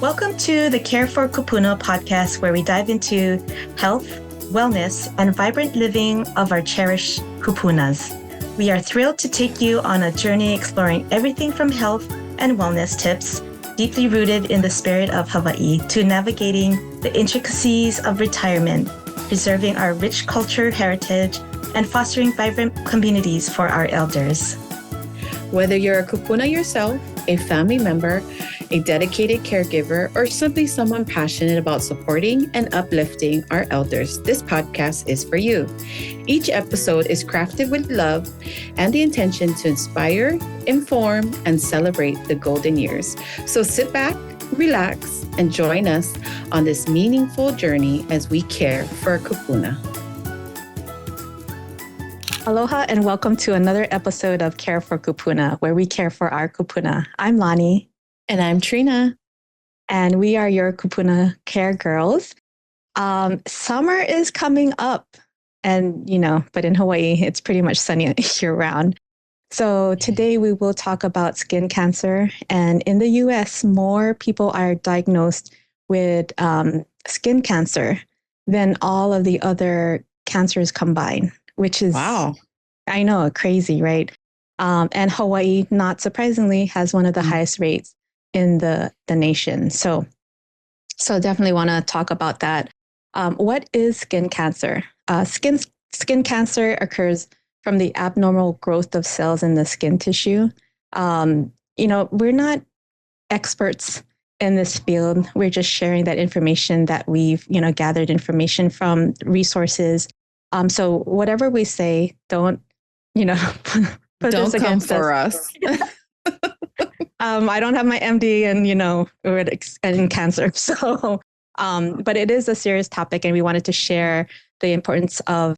Welcome to the Care for Kūpuna podcast, where we dive into health, wellness, and vibrant living of our cherished Kūpunas. We are thrilled to take you on a journey exploring everything from health and wellness tips, deeply rooted in the spirit of Hawaii, to navigating the intricacies of retirement, preserving our rich culture heritage, and fostering vibrant communities for our elders. Whether you're a Kūpuna yourself, a family member, a dedicated caregiver, or simply someone passionate about supporting and uplifting our elders, this podcast is for you. Each episode is crafted with love and the intention to inspire, inform, and celebrate the golden years. So sit back, relax, and join us on this meaningful journey as we care for Kūpuna. Aloha and welcome to another episode of Care for Kūpuna, where we care for our Kūpuna. I'm Lani. And I'm Trina. And we are your Kūpuna care girls. Summer is coming up and, but in Hawaii, it's pretty much sunny year round. So today we will talk about skin cancer. And in the US, more people are diagnosed with skin cancer than all of the other cancers combined. Which is, wow, I know, crazy, right? And Hawaii, not surprisingly, has one of the highest rates in the nation. So definitely want to talk about that. What is skin cancer? Skin cancer occurs from the abnormal growth of cells in the skin tissue. We're not experts in this field. We're just sharing that information that we've, gathered information from resources. So whatever we say, don't, put don't this come against for us. I don't have my MD and cancer. So, but it is a serious topic, and we wanted to share the importance of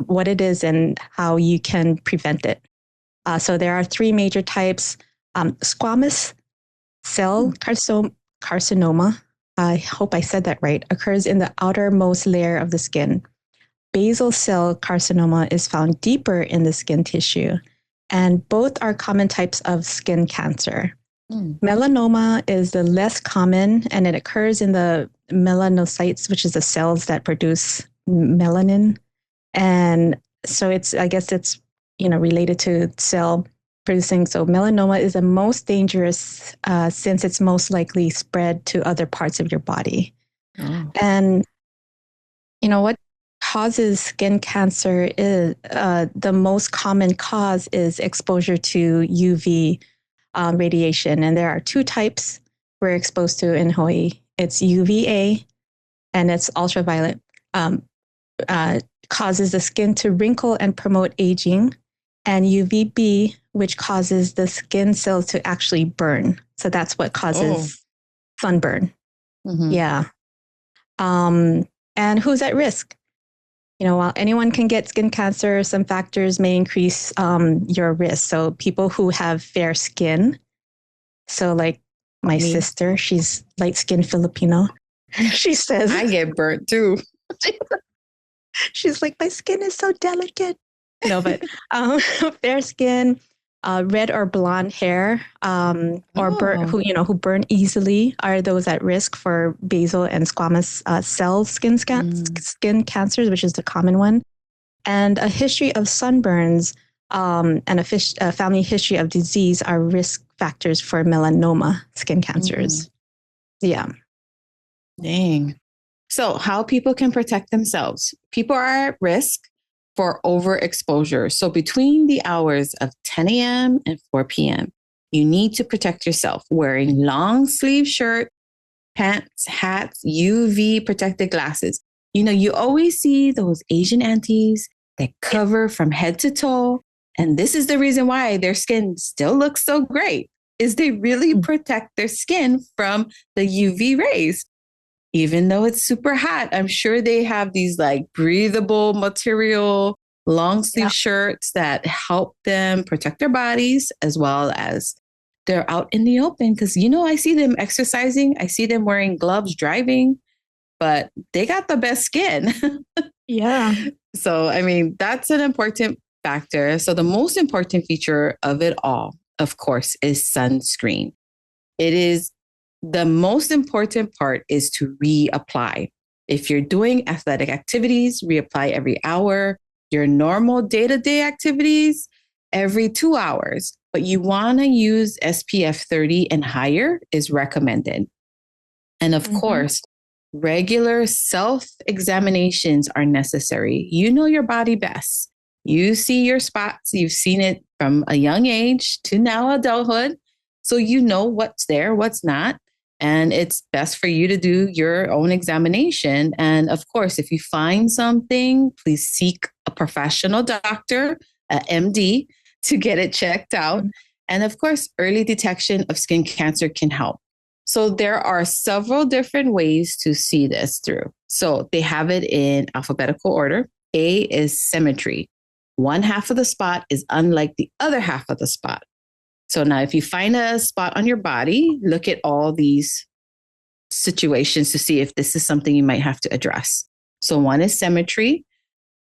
what it is and how you can prevent it. So there are three major types: squamous cell carcinoma. I hope I said that right. Occurs in the outermost layer of the skin. Basal cell carcinoma is found deeper in the skin tissue, and both are common types of skin cancer. Melanoma is the less common, and it occurs in the melanocytes, which is the cells that produce melanin. And so it's related to cell producing. So melanoma is the most dangerous since it's most likely spread to other parts of your body. Oh. And what causes skin cancer is the most common cause is exposure to UV radiation. And there are two types we're exposed to in Hawaii. It's UVA and it's ultraviolet. Causes the skin to wrinkle and promote aging. And UVB, which causes the skin cells to actually burn. So that's what causes sunburn. Mm-hmm. Yeah. And who's at risk? While anyone can get skin cancer, some factors may increase your risk. So people who have fair skin, so like my sister, she's light-skinned Filipino. She says, I get burnt too. She's like, my skin is so delicate. No, but fair skin, red or blonde hair, who burn easily are those at risk for basal and squamous cell skin cancers, which is the common one, and a history of sunburns and a family history of disease are risk factors for melanoma skin cancers. Yeah. Dang. So how people can protect themselves? People are at risk for overexposure. So between the hours of 10 a.m. and 4 p.m., you need to protect yourself wearing long sleeve shirt, pants, hats, UV protected glasses. You always see those Asian aunties that cover from head to toe. And this is the reason why their skin still looks so great, is they really protect their skin from the UV rays. Even though it's super hot, I'm sure they have these like breathable material, long sleeve shirts that help them protect their bodies as well as they're out in the open. Because, I see them exercising. I see them wearing gloves driving, but they got the best skin. Yeah. So, that's an important factor. So the most important feature of it all, of course, is sunscreen. It is The most important part is to reapply. If you're doing athletic activities, reapply every hour. Your normal day-to-day activities, every 2 hours. But you want to use SPF 30 and higher is recommended. And of course, regular self-examinations are necessary. You know your body best. You see your spots. You've seen it from a young age to now adulthood. So you know what's there, what's not. And it's best for you to do your own examination. And of course, if you find something, please seek a professional doctor, an MD, to get it checked out. And of course, early detection of skin cancer can help. So there are several different ways to see this through. So they have it in alphabetical order. A is symmetry. One half of the spot is unlike the other half of the spot. So now if you find a spot on your body, look at all these situations to see if this is something you might have to address. So one is symmetry.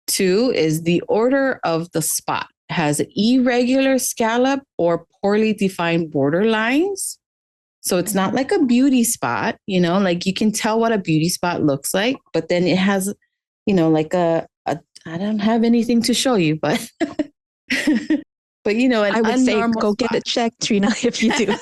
Two is the order of the spot. Has irregular scallop or poorly defined border lines. So it's not like a beauty spot, like you can tell what a beauty spot looks like, but then it has, like I don't have anything to show you, but but I would say go get it checked, Trina, if you do.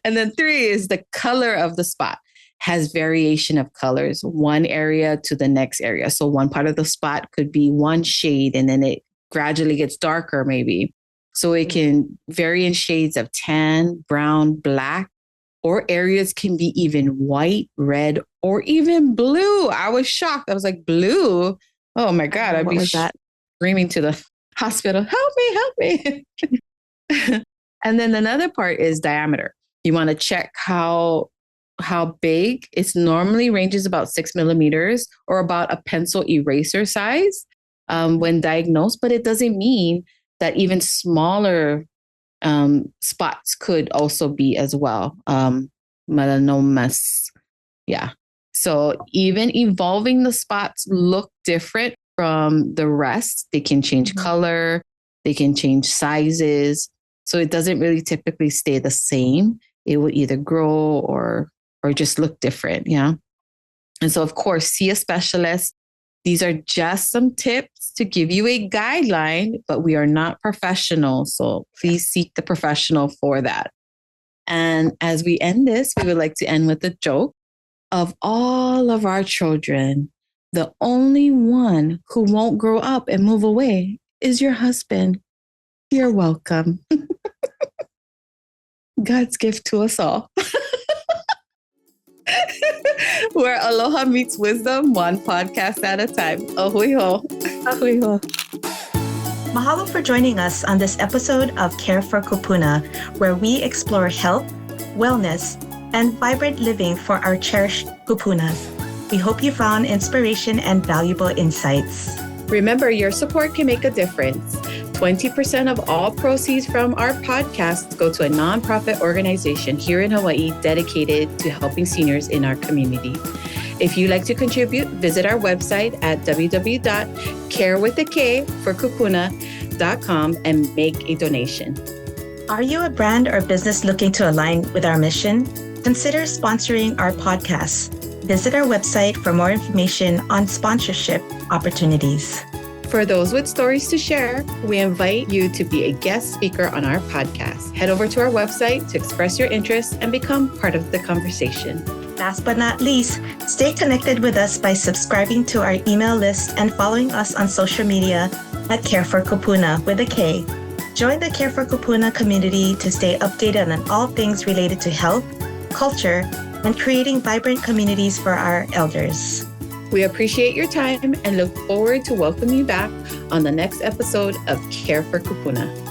And then 3 is the color of the spot. Has variation of colors, one area to the next area. So one part of the spot could be one shade and then it gradually gets darker maybe. So it can vary in shades of tan, brown, black, or areas can be even white, red, or even blue. I was shocked. I was like, blue? Oh my God. I'd be screaming to the hospital, help me. And then another part is diameter. You want to check how big. It normally ranges about 6 millimeters or about a pencil eraser size when diagnosed, but it doesn't mean that even smaller spots could also be as well. Melanomas. Yeah. So even evolving the spots look different from the rest. They can change color. They can change sizes. So it doesn't really typically stay the same. It will either grow or just look different. Yeah. And so, of course, see a specialist. These are just some tips to give you a guideline, but we are not professionals. So please seek the professional for that. And as we end this, we would like to end with a joke. Of all of our children, the only one who won't grow up and move away is your husband. You're welcome. God's gift to us all. Where aloha meets wisdom, one podcast at a time. Ahui ho. Ahui ho. Mahalo for joining us on this episode of Care for Kūpuna, where we explore health, wellness, and vibrant living for our cherished Kūpunas. We hope you found inspiration and valuable insights. Remember, your support can make a difference. 20% of all proceeds from our podcast go to a nonprofit organization here in Hawaii dedicated to helping seniors in our community. If you'd like to contribute, visit our website at www.carewithak4kupuna.com and make a donation. Are you a brand or business looking to align with our mission? Consider sponsoring our podcast. Visit our website for more information on sponsorship opportunities. For those with stories to share, we invite you to be a guest speaker on our podcast. Head over to our website to express your interest and become part of the conversation. Last but not least, stay connected with us by subscribing to our email list and following us on social media at Care for Kūpuna with a K. Join the Care for Kūpuna community to stay updated on all things related to health, culture, and creating vibrant communities for our elders. We appreciate your time and look forward to welcoming you back on the next episode of Care for Kūpuna.